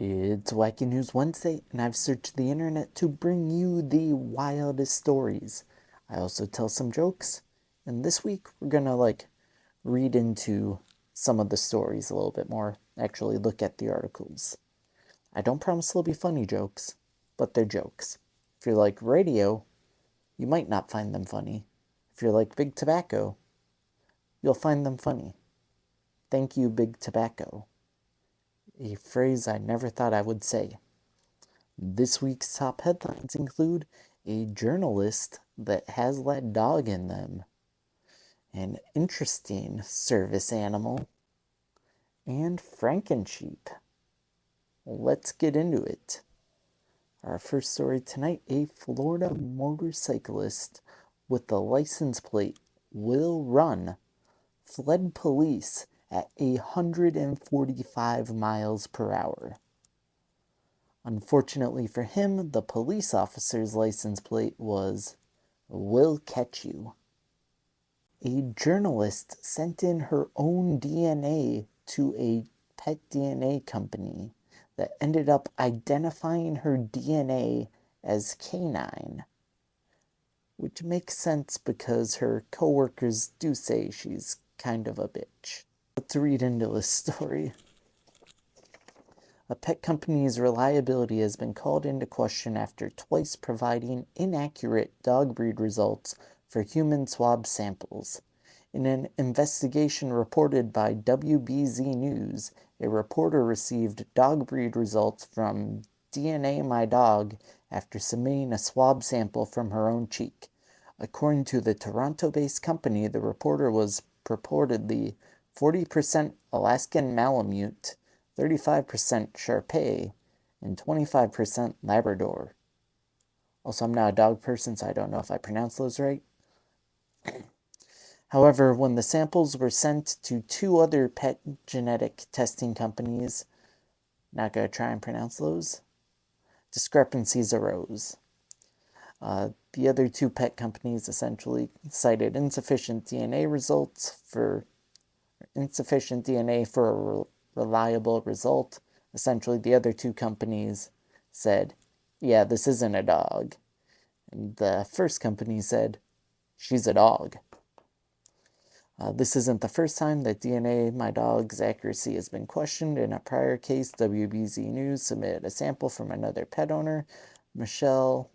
It's Wacky News Wednesday, and I've searched the internet to bring you the wildest stories. I also tell some jokes, and this week we're gonna read into some of the stories a little bit more, actually look at the articles. I don't promise they'll be funny jokes, but they're jokes. If you're like radio, you might not find them funny. If you're like Big Tobacco, you'll find them funny. Thank you, Big Tobacco. A phrase I never thought I would say. This week's top headlines include a journalist that has let dog in them, an interesting service animal, and Franken-Sheep. Let's get into it. Our first story tonight, a Florida motorcyclist with the license plate "Will Run" fled police at 145 miles per hour. Unfortunately for him, the police officer's license plate was "Will Catch You." A journalist sent in her own DNA to a pet DNA company that ended up identifying her DNA as Canine, which makes sense because her coworkers do say she's kind of a bitch. Let's read into this story. A pet company's reliability has been called into question after twice providing inaccurate dog breed results for human swab samples. In an investigation reported by WBZ News, a reporter received dog breed results from DNA My Dog after submitting a swab sample from her own cheek. According to the Toronto-based company, the reporter was purportedly 40% Alaskan Malamute, 35% Shar-Pei, and 25% Labrador. Also, I'm not a dog person, so I don't know if I pronounced those right. However, when the samples were sent to two other pet genetic testing companies, not going to try and pronounce those, discrepancies arose. The other two pet companies essentially cited insufficient DNA for a reliable result. Essentially, the other two companies said, yeah, this isn't a dog. And the first company said, she's a dog. This isn't the first time that DNA My Dog's accuracy has been questioned. In a prior case, WBZ News submitted a sample from another pet owner, Michelle,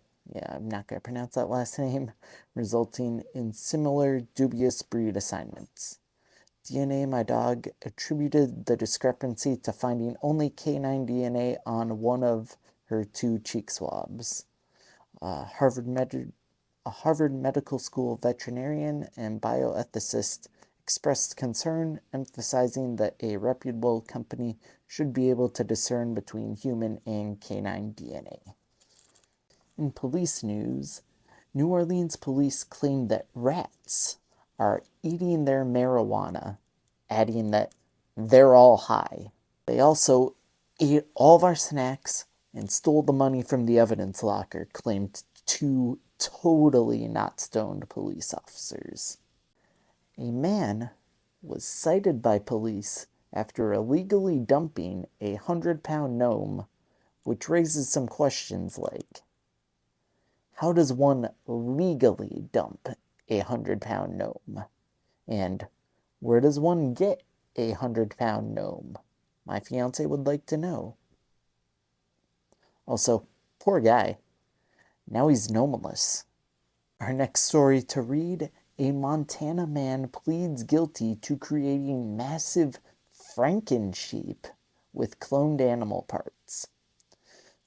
I'm not going to pronounce that last name, resulting in similar dubious breed assignments. DNA My Dog attributed the discrepancy to finding only canine DNA on one of her two cheek swabs. A Harvard Medical School veterinarian and bioethicist expressed concern, emphasizing that a reputable company should be able to discern between human and canine DNA. In police news, New Orleans police claim that rats are eating their marijuana, adding that they're all high. They also ate all of our snacks and stole the money from the evidence locker, claimed two totally not stoned police officers. A man was cited by police after illegally dumping a 100-pound gnome, which raises some questions like, how does one legally dump a 100-pound gnome? And where does one get a 100-pound gnome? My fiance would like to know. Also, poor guy. Now he's gnomeless. Our next story to read, a Montana man pleads guilty to creating massive Franken-Sheep with cloned animal parts.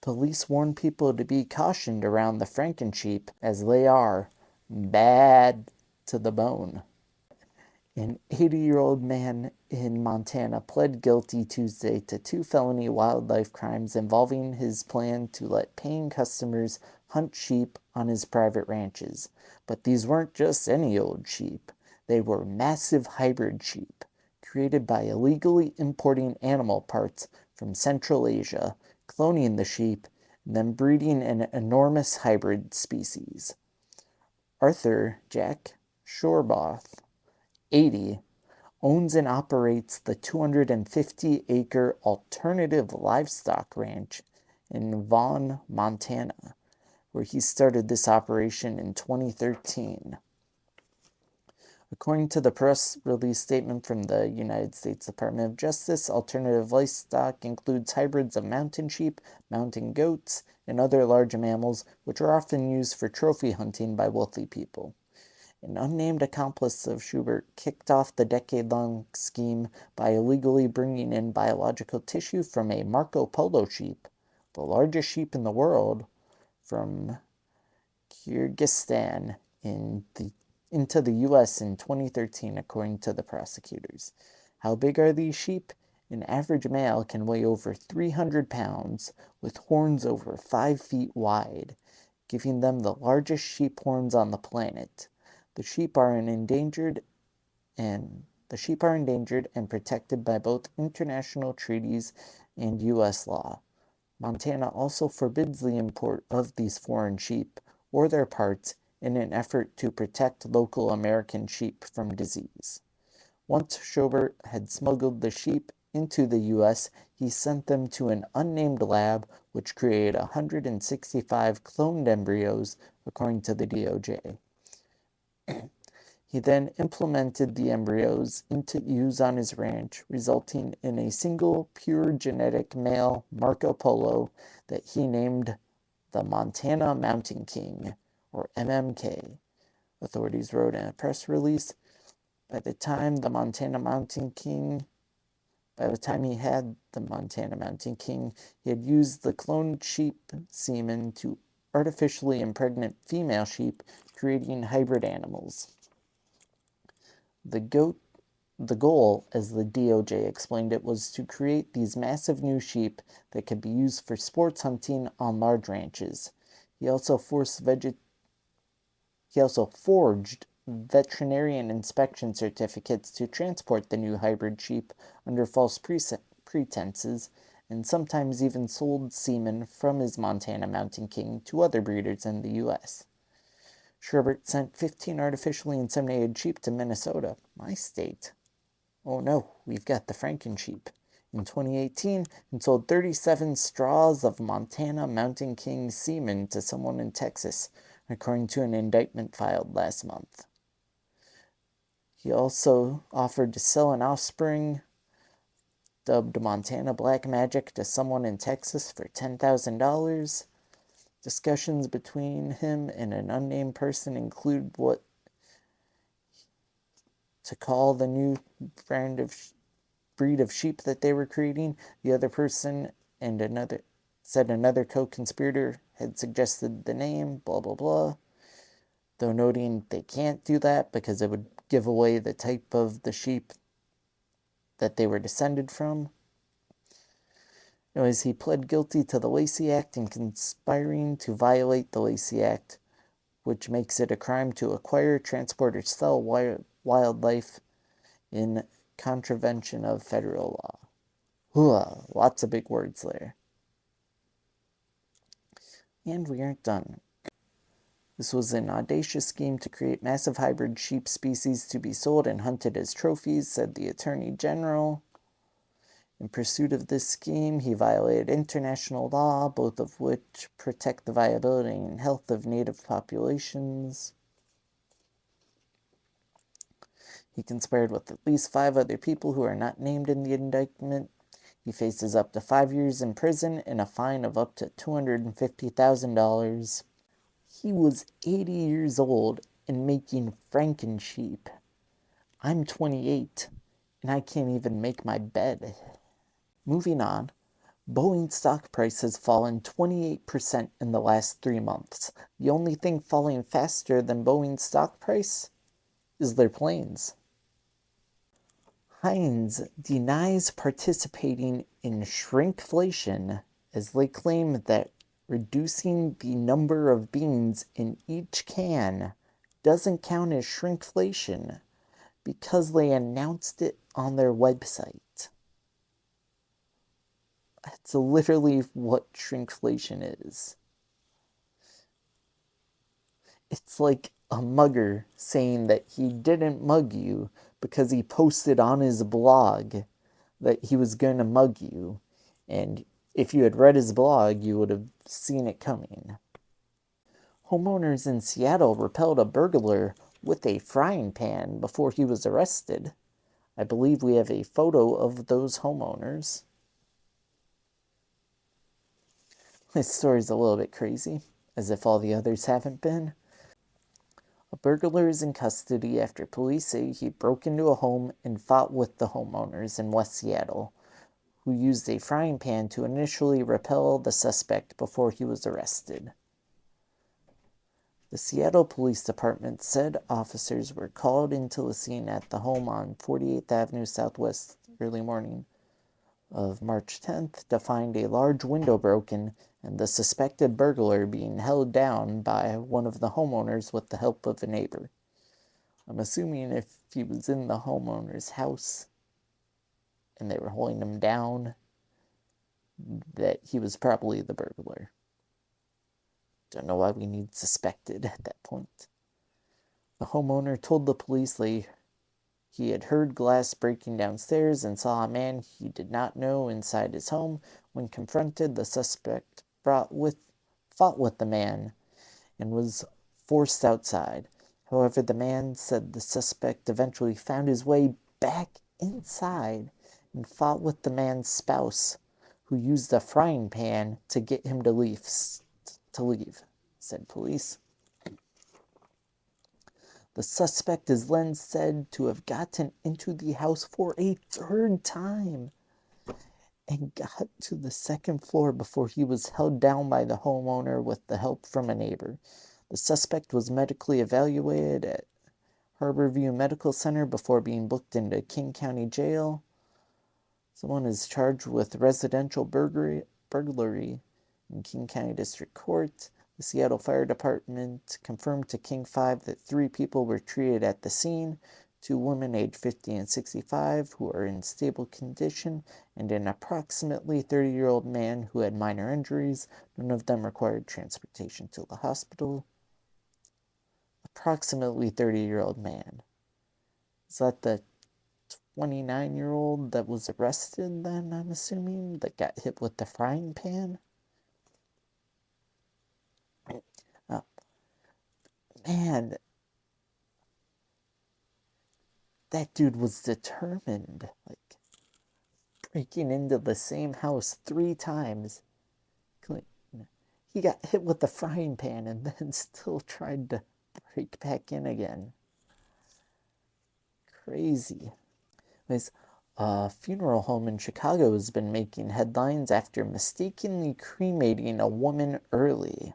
Police warn people to be cautioned around the Franken-Sheep as they are bad to the bone. An 80-year-old man in Montana pled guilty Tuesday to 2 felony wildlife crimes involving his plan to let paying customers hunt sheep on his private ranches. But these weren't just any old sheep. They were massive hybrid sheep, created by illegally importing animal parts from Central Asia, cloning the sheep, and then breeding an enormous hybrid species. Arthur Jack Shorboth, 80, owns and operates the 250-acre alternative livestock ranch in Vaughn, Montana, where he started this operation in 2013. According to the press release statement from the United States Department of Justice, alternative livestock includes hybrids of mountain sheep, mountain goats, and other large mammals, which are often used for trophy hunting by wealthy people. An unnamed accomplice of Schubert kicked off the decade-long scheme by illegally bringing in biological tissue from a Marco Polo sheep, the largest sheep in the world, from Kyrgyzstan into the U.S. in 2013, according to the prosecutors. How big are these sheep? An average male can weigh over 300 pounds, with horns over 5 feet wide, giving them the largest sheep horns on the planet. The sheep are endangered and protected by both international treaties and U.S. law. Montana also forbids the import of these foreign sheep or their parts in an effort to protect local American sheep from disease. Once Schubert had smuggled the sheep into the U.S., he sent them to an unnamed lab which created 165 cloned embryos, according to the DOJ. He then implemented the embryos into use on his ranch, resulting in a single pure genetic male Marco Polo that he named the Montana Mountain King, or MMK. Authorities wrote in a press release, by the time he had the Montana Mountain King, he had used the cloned sheep semen to artificially impregnate female sheep, creating hybrid animals. The goal, as the DOJ explained it, was to create these massive new sheep that could be used for sports hunting on large ranches. He also forged veterinarian inspection certificates to transport the new hybrid sheep under false pretenses, and sometimes even sold semen from his Montana Mountain King to other breeders in the U.S. Schubert sent 15 artificially inseminated sheep to Minnesota, my state. Oh no, we've got the Franken-Sheep. In 2018, and sold 37 straws of Montana Mountain King semen to someone in Texas, according to an indictment filed last month. He also offered to sell an offspring dubbed Montana Black Magic to someone in Texas for $10,000. Discussions between him and an unnamed person include what to call the new breed of sheep that they were creating. The other person and another co-conspirator had suggested the name, blah, blah, blah, though noting they can't do that because it would give away the type of the sheep that they were descended from. Anyways, he pled guilty to the Lacey Act and conspiring to violate the Lacey Act, which makes it a crime to acquire, transport, or sell wildlife in contravention of federal law. Hooah, lots of big words there. And we aren't done. This was an audacious scheme to create massive hybrid sheep species to be sold and hunted as trophies, said the Attorney General. In pursuit of this scheme, he violated international law, both of which protect the viability and health of native populations. He conspired with at least 5 other people who are not named in the indictment. He faces up to 5 years in prison and a fine of up to $250,000. He was 80 years old and making Franken-Sheep. I'm 28, and I can't even make my bed. Moving on, Boeing stock price has fallen 28% in the last 3 months. The only thing falling faster than Boeing's stock price is their planes. Heinz denies participating in shrinkflation as they claim that reducing the number of beans in each can doesn't count as shrinkflation because they announced it on their website. That's literally what shrinkflation is. It's like a mugger saying that he didn't mug you, because he posted on his blog that he was going to mug you. And if you had read his blog, you would have seen it coming. Homeowners in Seattle repelled a burglar with a frying pan before he was arrested. I believe we have a photo of those homeowners. This story's a little bit crazy, as if all the others haven't been. A burglar is in custody after police say he broke into a home and fought with the homeowners in West Seattle, who used a frying pan to initially repel the suspect before he was arrested. The Seattle Police Department said officers were called into the scene at the home on 48th Avenue Southwest early morning of March 10th to find a large window broken and the suspected burglar being held down by one of the homeowners with the help of a neighbor. I'm assuming if he was in the homeowner's house and they were holding him down, that he was probably the burglar. Don't know why we need suspected at that point. The homeowner told the police he had heard glass breaking downstairs and saw a man he did not know inside his home. When confronted, the suspect fought with the man and was forced outside. However, the man said the suspect eventually found his way back inside and fought with the man's spouse, who used a frying pan to get him to leave, said police. The suspect is then said to have gotten into the house for a third time and got to the second floor before he was held down by the homeowner with the help from a neighbor. The suspect was medically evaluated at Harborview Medical Center before being booked into King County Jail. Someone is charged with residential burglary in King County District Court. The Seattle Fire Department confirmed to King 5 that 3 people were treated at the scene, 2 women aged 50 and 65 who are in stable condition, and an approximately 30-year-old man who had minor injuries. None of them required transportation to the hospital. Approximately 30-year-old man. Is that the 29-year-old that was arrested then, I'm assuming, that got hit with the frying pan? Man, that dude was determined, like, breaking into the same house 3 times. He got hit with the frying pan and then still tried to break back in again. Crazy. Anyways, a funeral home in Chicago has been making headlines after mistakenly cremating a woman early.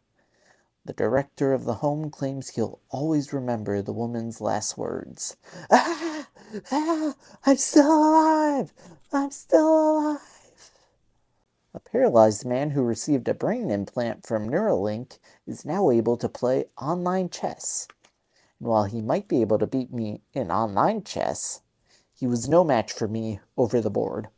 The director of the home claims he'll always remember the woman's last words. Ah! Ah! I'm still alive! I'm still alive! A paralyzed man who received a brain implant from Neuralink is now able to play online chess. And while he might be able to beat me in online chess, he was no match for me over the board.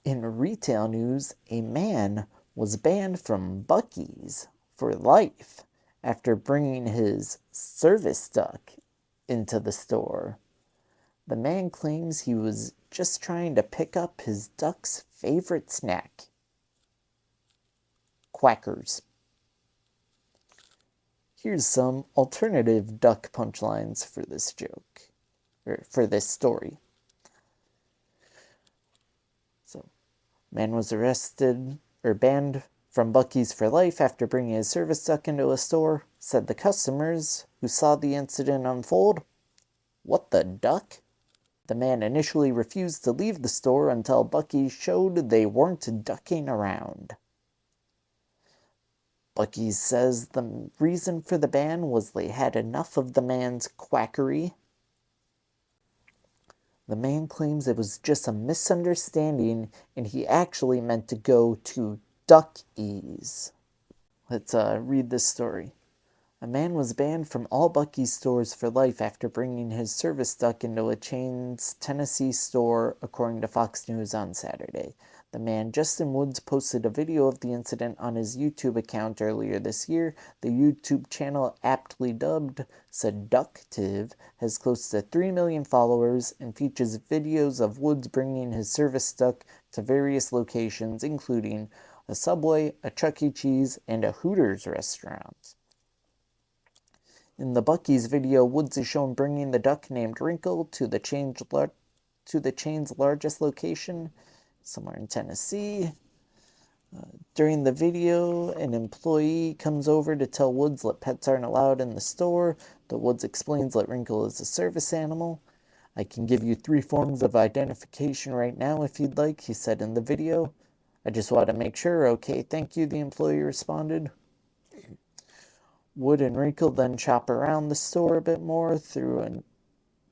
In retail news, a man was banned from Buc-ees for life after bringing his service duck into the store. The man claims he was just trying to pick up his duck's favorite snack, Quackers. Here's some alternative duck punchlines for this joke, or for this story. So, man was arrested or banned from Buc-ees for life after bringing his service duck into a store, said the customers who saw the incident unfold. What the duck? The man initially refused to leave the store until Buc-ees showed they weren't ducking around. Buc-ees says the reason for the ban was they had enough of the man's quackery. The man claims it was just a misunderstanding and he actually meant to go to Duck-ees. Let's read this story. A man was banned from all Buc-ees stores for life after bringing his service duck into a chain's Tennessee store, according to Fox News on Saturday. The man Justin Woods posted a video of the incident on his YouTube account earlier this year. The YouTube channel, aptly dubbed Seductive, has close to 3 million followers and features videos of Woods bringing his service duck to various locations, including a Subway, a Chuck E. Cheese, and a Hooters restaurant. In the Buc-ees video, Woods is shown bringing the duck named Wrinkle to the chain's largest location, somewhere in Tennessee. During the video, an employee comes over to tell Woods that pets aren't allowed in the store. The Woods explains that Wrinkle is a service animal. "I can give you 3 forms of identification right now if you'd like," he said in the video. "I just want to make sure." "Okay, thank you," the employee responded. Wood and Wrinkle then shop around the store a bit more,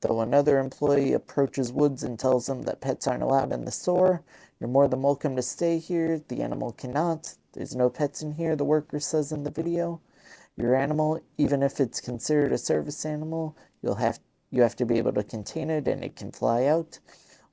though another employee approaches Woods and tells him that pets aren't allowed in the store. "You're more than welcome to stay here. The animal cannot. There's no pets in here," the worker says in the video. "Your animal, even if it's considered a service animal, you have to be able to contain it, and it can fly out."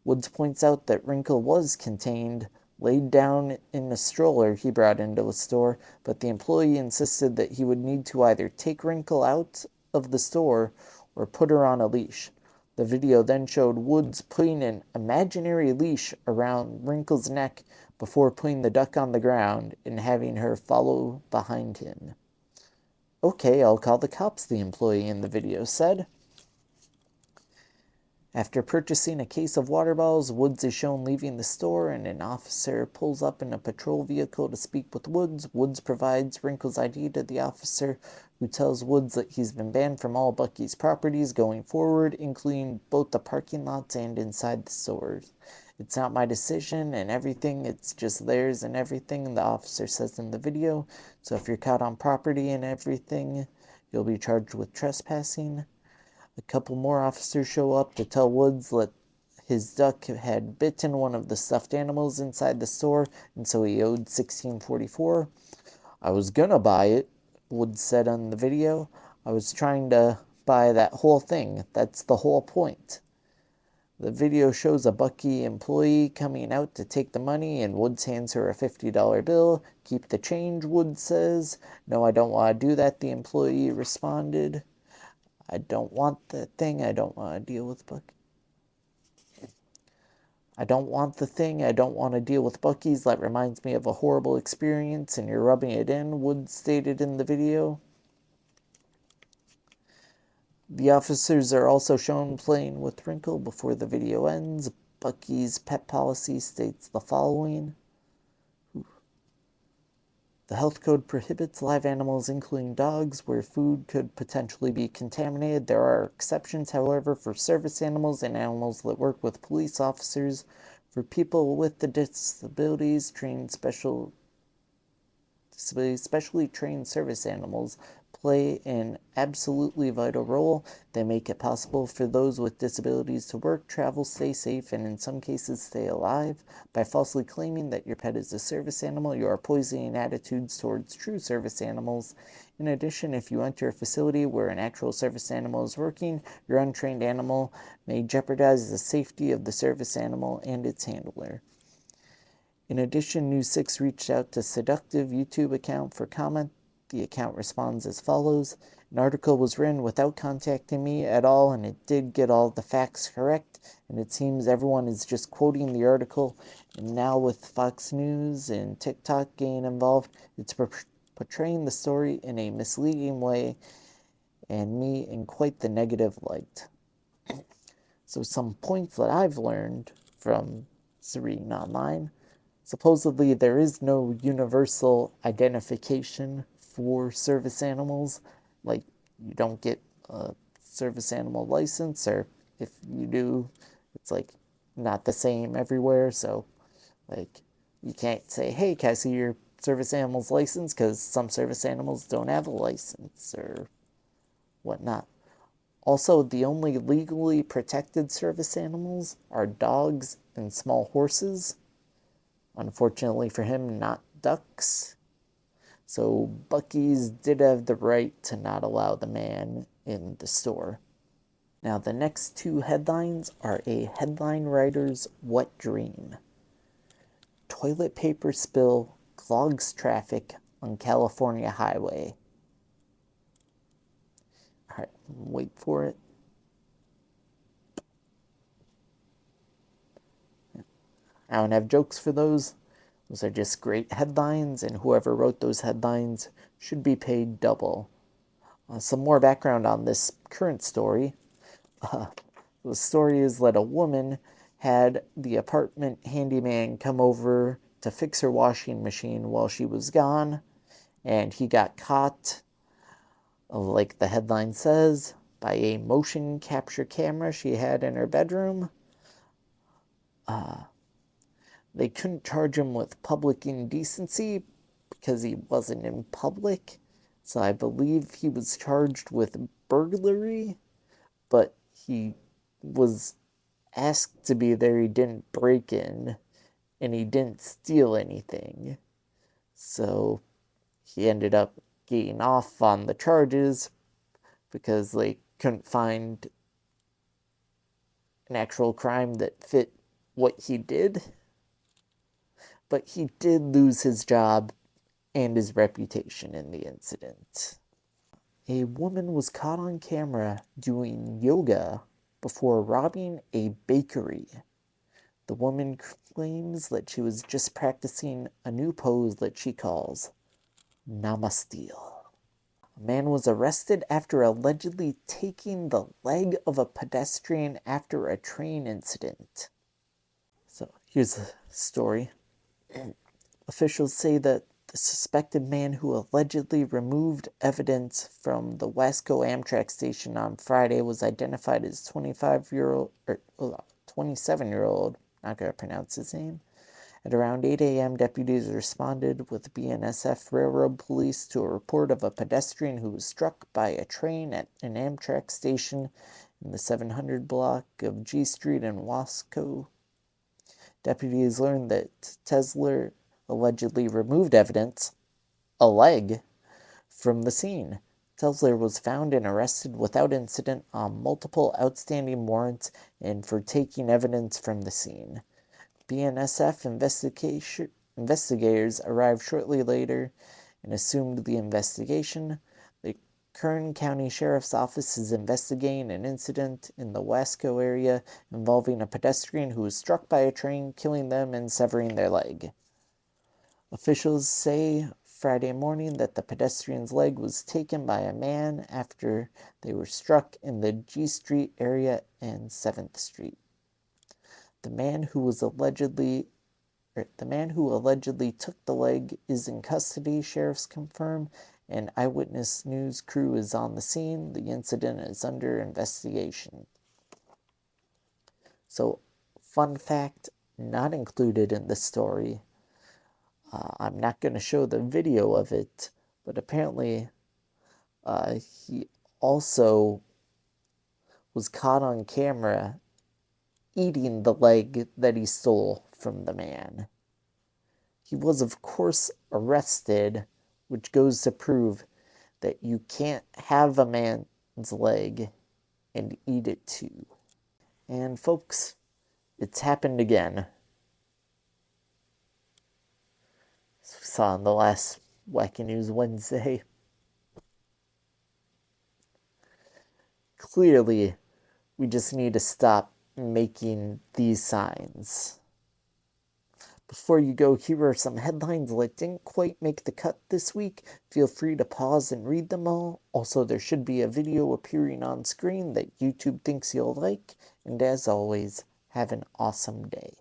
Woods points out that Wrinkle was contained, laid down in a stroller he brought into a store, but the employee insisted that he would need to either take Wrinkle out of the store or put her on a leash. The video then showed Woods putting an imaginary leash around Wrinkle's neck before putting the duck on the ground and having her follow behind him. "Okay, I'll call the cops," the employee in the video said. After purchasing a case of water bottles, Woods is shown leaving the store, and an officer pulls up in a patrol vehicle to speak with Woods. Woods provides Wrinkle's ID to the officer, who tells Woods that he's been banned from all Buc-ees properties going forward, including both the parking lots and inside the stores. "It's not my decision and everything, it's just theirs and everything," the officer says in the video. "So if you're caught on property and everything, you'll be charged with trespassing." A couple more officers show up to tell Woods that his duck had bitten one of the stuffed animals inside the store, and so he owed $16.44. "I was gonna buy it," Woods said on the video. "I was trying to buy that whole thing. That's the whole point." The video shows a Buc-ee employee coming out to take the money, and Woods hands her a $50 bill. "Keep the change," Woods says. "No, I don't want to do that," the employee responded. "I don't want the thing. I don't want to deal with Buc-ees. That reminds me of a horrible experience, and you're rubbing it in," Woods stated in the video. The officers are also shown playing with Wrinkle before the video ends. Buc-ee's pet policy states the following. The health code prohibits live animals, including dogs, where food could potentially be contaminated. There are exceptions, however, for service animals and animals that work with police officers. For people with specially trained service animals play an absolutely vital role. They make it possible for those with disabilities to work, travel, stay safe, and in some cases stay alive. By falsely claiming that your pet is a service animal, you are poisoning attitudes towards true service animals. In addition, if you enter a facility where an actual service animal is working, your untrained animal may jeopardize the safety of the service animal and its handler. In addition, News 6 reached out to Seductive YouTube account for comment. The account responds as follows. "An article was written without contacting me at all, and it did get all the facts correct, and it seems everyone is just quoting the article, and now with Fox News and TikTok getting involved, it's portraying the story in a misleading way, and me in quite the negative light." So some points that I've learned from reading online. Supposedly there is no universal identification for service animals. Like, you don't get a service animal license, or if you do, it's like not the same everywhere. So like, you can't say, "Hey, can I see your service animal's license?" because some service animals don't have a license or whatnot. Also, the only legally protected service animals are dogs and small horses. Unfortunately for him, not ducks. So Buc-ees did have the right to not allow the man in the store. Now the next 2 headlines are a headline writer's wet dream. Toilet paper spill clogs traffic on California highway. Alright, wait for it. I don't have jokes for those. Those are just great headlines, and whoever wrote those headlines should be paid double. Some more background on this current story. The story is that a woman had the apartment handyman come over to fix her washing machine while she was gone, and he got caught, like the headline says, by a motion capture camera she had in her bedroom. They couldn't charge him with public indecency because he wasn't in public, so I believe he was charged with burglary, but he was asked to be there. He didn't break in, and he didn't steal anything. So he ended up getting off on the charges because they couldn't find an actual crime that fit what he did. But he did lose his job and his reputation in the incident. A woman was caught on camera doing yoga before robbing a bakery. The woman claims that she was just practicing a new pose that she calls Namaste. A man was arrested after allegedly taking the leg of a pedestrian after a train incident. So here's the story. Officials say that the suspected man who allegedly removed evidence from the Wasco Amtrak station on Friday was identified as 27-year-old, not going to pronounce his name. At around 8 a.m., deputies responded with BNSF Railroad Police to a report of a pedestrian who was struck by a train at an Amtrak station in the 700 block of G Street in Wasco. Deputies learned that Tesler allegedly removed evidence, a leg, from the scene. Tesler was found and arrested without incident on multiple outstanding warrants and for taking evidence from the scene. BNSF investigators arrived shortly later and assumed the investigation. The Kern County Sheriff's Office is investigating an incident in the Wasco area involving a pedestrian who was struck by a train, killing them and severing their leg. Officials say Friday morning that the pedestrian's leg was taken by a man after they were struck in the G Street area and 7th Street. The man who allegedly took the leg is in custody, sheriffs confirm, and Eyewitness News crew is on the scene. The incident is under investigation. So, fun fact, not included in the story. I'm not going to show the video of it, but apparently he also was caught on camera eating the leg that he stole from the man. He was, of course, arrested, which goes to prove that you can't have a man's leg and eat it too. And folks, it's happened again. As we saw in the last Wacky News Wednesday. Clearly, we just need to stop making these signs. Before you go, here are some headlines that didn't quite make the cut this week. Feel free to pause and read them all. Also, there should be a video appearing on screen that YouTube thinks you'll like. And as always, have an awesome day.